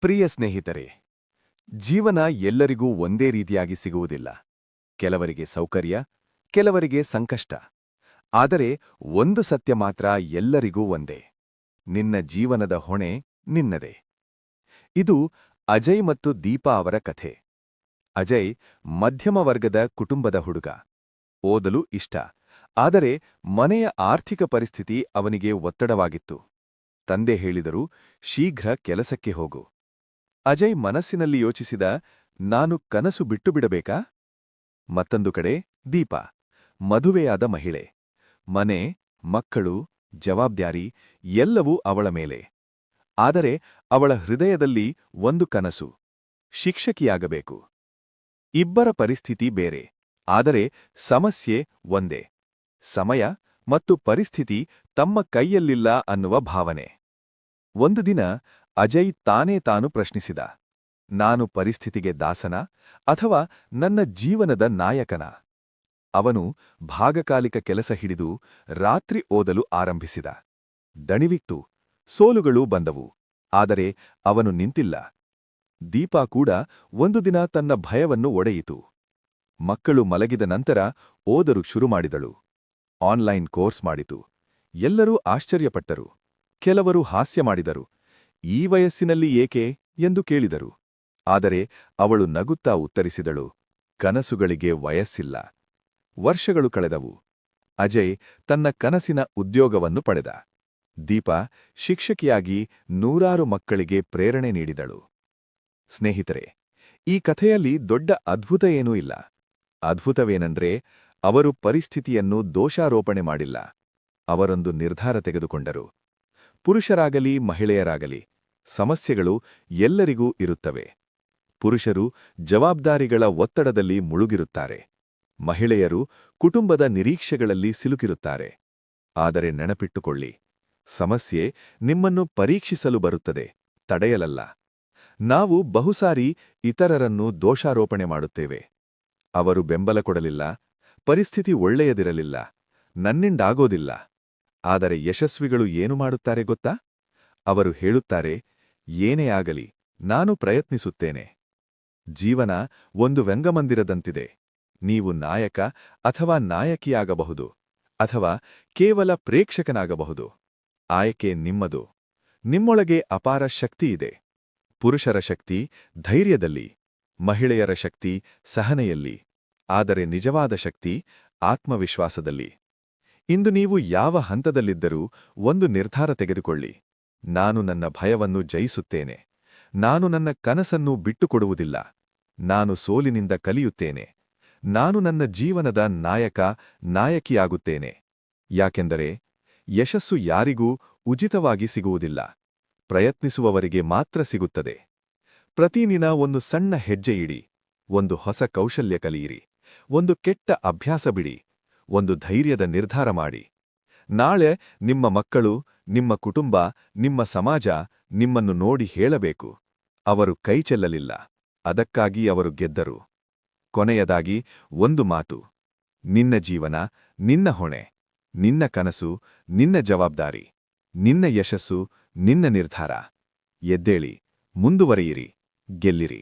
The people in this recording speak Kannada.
ಪ್ರಿಯ ಸ್ನೇಹಿತರೆ, ಜೀವನ ಎಲ್ಲರಿಗೂ ಒಂದೇ ರೀತಿಯಾಗಿ ಸಿಗುವುದಿಲ್ಲ. ಕೆಲವರಿಗೆ ಸೌಕರ್ಯ, ಕೆಲವರಿಗೆ ಸಂಕಷ್ಟ. ಆದರೆ ಒಂದು ಸತ್ಯ ಮಾತ್ರ ಎಲ್ಲರಿಗೂ ಒಂದೇ: ನಿನ್ನ ಜೀವನದ ಹೊಣೆ ನಿನ್ನದೇ. ಇದು ಅಜಯ್ ಮತ್ತು ದೀಪಾ ಅವರ ಕಥೆ. ಅಜಯ್ ಮಧ್ಯಮ ವರ್ಗದ ಕುಟುಂಬದ ಹುಡುಗ. ಓದಲು ಇಷ್ಟ, ಆದರೆ ಮನೆಯ ಆರ್ಥಿಕ ಪರಿಸ್ಥಿತಿ ಅವನಿಗೆ ಒತ್ತಡವಾಗಿತ್ತು. ತಂದೆ ಹೇಳಿದರು, ಶೀಘ್ರ ಕೆಲಸಕ್ಕೆ ಹೋಗು. ಅಜಯ್ ಮನಸ್ಸಿನಲ್ಲಿ ಯೋಚಿಸಿದ, ನಾನು ಕನಸು ಬಿಟ್ಟು ಬಿಡಬೇಕಾ? ಮತ್ತೊಂದು ಕಡೆ ದೀಪಾ, ಮದುವೆಯಾದ ಮಹಿಳೆ. ಮನೆ, ಮಕ್ಕಳು, ಜವಾಬ್ದಾರಿ ಎಲ್ಲವೂ ಅವಳ ಮೇಲೆ. ಆದರೆ ಅವಳ ಹೃದಯದಲ್ಲಿ ಒಂದು ಕನಸು: ಶಿಕ್ಷಕಿಯಾಗಬೇಕು. ಇಬ್ಬರ ಪರಿಸ್ಥಿತಿ ಬೇರೆ, ಆದರೆ ಸಮಸ್ಯೆ ಒಂದೇ: ಸಮಯ ಮತ್ತು ಪರಿಸ್ಥಿತಿ ತಮ್ಮ ಕೈಯಲ್ಲಿಲ್ಲ ಅನ್ನುವ ಭಾವನೆ. ಒಂದು ದಿನ ಅಜಯ್ ತಾನು ಪ್ರಶ್ನಿಸಿದ, ನಾನು ಪರಿಸ್ಥಿತಿಗೆ ದಾಸನ ಅಥವಾ ನನ್ನ ಜೀವನದ ನಾಯಕನ? ಅವನು ಭಾಗಕಾಲಿಕ ಕೆಲಸ ಹಿಡಿದು ರಾತ್ರಿ ಓದಲು ಆರಂಭಿಸಿದ. ದಣಿವಿತ್ತು, ಸೋಲುಗಳೂ ಬಂದವು, ಆದರೆ ಅವನು ನಿಂತಿಲ್ಲ. ದೀಪಾ ಕೂಡ ಒಂದು ದಿನ ತನ್ನ ಭಯವನ್ನು ಒಡೆಯಿತು. ಮಕ್ಕಳು ಮಲಗಿದ ನಂತರ ಓದಲು ಶುರುಮಾಡಿದಳು. ಆನ್ಲೈನ್ ಕೋರ್ಸ್ ಮಾಡಿತು. ಎಲ್ಲರೂ ಆಶ್ಚರ್ಯಪಟ್ಟರು. ಕೆಲವರು ಹಾಸ್ಯ ಮಾಡಿದರು. ಈ ವಯಸ್ಸಿನಲ್ಲಿ ಏಕೆ ಎಂದು ಕೇಳಿದರು. ಆದರೆ ಅವಳು ನಗುತ್ತಾ ಉತ್ತರಿಸಿದಳು, ಕನಸುಗಳಿಗೆ ವಯಸ್ಸಿಲ್ಲ. ವರ್ಷಗಳು ಕಳೆದವು. ಅಜಯ್ ತನ್ನ ಕನಸಿನ ಉದ್ಯೋಗವನ್ನು ಪಡೆದ. ದೀಪಾ ಶಿಕ್ಷಕಿಯಾಗಿ ನೂರಾರು ಮಕ್ಕಳಿಗೆ ಪ್ರೇರಣೆ ನೀಡಿದಳು. ಸ್ನೇಹಿತರೆ, ಈ ಕಥೆಯಲ್ಲಿ ದೊಡ್ಡ ಅದ್ಭುತ ಏನೂ ಇಲ್ಲ. ಅದ್ಭುತವೇನೆಂದ್ರೆ, ಅವರು ಪರಿಸ್ಥಿತಿಯನ್ನು ದೋಷಾರೋಪಣೆ ಮಾಡಿಲ್ಲ. ಅವರೊಂದು ನಿರ್ಧಾರ ತೆಗೆದುಕೊಂಡರು. ಪುರುಷರಾಗಲಿ ಮಹಿಳೆಯರಾಗಲಿ, ಸಮಸ್ಯೆಗಳು ಎಲ್ಲರಿಗೂ ಇರುತ್ತವೆ. ಪುರುಷರು ಜವಾಬ್ದಾರಿಗಳ ಒತ್ತಡದಲ್ಲಿ ಮುಳುಗಿರುತ್ತಾರೆ. ಮಹಿಳೆಯರು ಕುಟುಂಬದ ನಿರೀಕ್ಷೆಗಳಲ್ಲಿ ಸಿಲುಕಿರುತ್ತಾರೆ. ಆದರೆ ನೆನಪಿಟ್ಟುಕೊಳ್ಳಿ, ಸಮಸ್ಯೆ ನಿಮ್ಮನ್ನು ಪರೀಕ್ಷಿಸಲು ಬರುತ್ತದೆ, ತಡೆಯಲಲ್ಲ. ನಾವು ಬಹುಸಾರಿ ಇತರರನ್ನು ದೋಷಾರೋಪಣೆ ಮಾಡುತ್ತೇವೆ. ಅವರು ಬೆಂಬಲ ಕೊಡಲಿಲ್ಲ, ಪರಿಸ್ಥಿತಿ ಒಳ್ಳೆಯದಿರಲಿಲ್ಲ, ನನ್ನಿಂದಾಗೋದಿಲ್ಲ. ಆದರೆ ಯಶಸ್ವಿಗಳು ಏನು ಮಾಡುತ್ತಾರೆ ಗೊತ್ತಾ? ಅವರು ಹೇಳುತ್ತಾರೆ, ಏನೇ ಆಗಲಿ, ನಾನು ಪ್ರಯತ್ನಿಸುತ್ತೇನೆ. ಜೀವನ ಒಂದು ರಂಗಮಂದಿರದಂತಿದೆ. ನೀವು ನಾಯಕ ಅಥವಾ ನಾಯಕಿಯಾಗಬಹುದು, ಅಥವಾ ಕೇವಲ ಪ್ರೇಕ್ಷಕನಾಗಬಹುದು. ಆಯ್ಕೆ ನಿಮ್ಮದು. ನಿಮ್ಮೊಳಗೆ ಅಪಾರ ಶಕ್ತಿಯಿದೆ. ಪುರುಷರ ಶಕ್ತಿ ಧೈರ್ಯದಲ್ಲಿ, ಮಹಿಳೆಯರ ಶಕ್ತಿ ಸಹನೆಯಲ್ಲಿ, ಆದರೆ ನಿಜವಾದ ಶಕ್ತಿ ಆತ್ಮವಿಶ್ವಾಸದಲ್ಲಿ. ಇಂದು ನೀವು ಯಾವ ಹಂತದಲ್ಲಿದ್ದರೂ ಒಂದು ನಿರ್ಧಾರ ತೆಗೆದುಕೊಳ್ಳಿ: ನಾನು ನನ್ನ ಭಯವನ್ನು ಜಯಿಸುತ್ತೇನೆ. ನಾನು ನನ್ನ ಕನಸನ್ನು ಬಿಟ್ಟುಕೊಡುವುದಿಲ್ಲ. ನಾನು ಸೋಲಿನಿಂದ ಕಲಿಯುತ್ತೇನೆ. ನಾನು ನನ್ನ ಜೀವನದ ನಾಯಕಿಯಾಗುತ್ತೇನೆ. ಯಾಕೆಂದರೆ ಯಶಸ್ಸು ಯಾರಿಗೂ ಉಚಿತವಾಗಿ ಸಿಗುವುದಿಲ್ಲ. ಪ್ರಯತ್ನಿಸುವವರಿಗೆ ಮಾತ್ರ ಸಿಗುತ್ತದೆ. ಪ್ರತಿದಿನ ಒಂದು ಸಣ್ಣ ಹೆಜ್ಜೆ ಇಡಿ. ಒಂದು ಹೊಸ ಕೌಶಲ್ಯ ಕಲಿಯಿರಿ. ಒಂದು ಕೆಟ್ಟ ಅಭ್ಯಾಸ ಬಿಡಿ. ಒಂದು ಧೈರ್ಯದ ನಿರ್ಧಾರ ಮಾಡಿ. ನಾಳೆ ನಿಮ್ಮ ಮಕ್ಕಳು, ನಿಮ್ಮ ಕುಟುಂಬ, ನಿಮ್ಮ ಸಮಾಜ ನಿಮ್ಮನ್ನು ನೋಡಿ ಹೇಳಬೇಕು, ಅವರು ಕೈಚೆಲ್ಲಲಿಲ್ಲ, ಅದಕ್ಕಾಗಿ ಅವರು ಗೆದ್ದರು. ಕೊನೆಯದಾಗಿ ಒಂದು ಮಾತು: ನಿನ್ನ ಜೀವನ ನಿನ್ನ ಹೊಣೆ, ನಿನ್ನ ಕನಸು ನಿನ್ನ ಜವಾಬ್ದಾರಿ, ನಿನ್ನ ಯಶಸ್ಸು ನಿನ್ನ ನಿರ್ಧಾರ. ಎದ್ದೇಳಿ, ಮುಂದುವರಿಯಿರಿ, ಗೆಲ್ಲಿರಿ.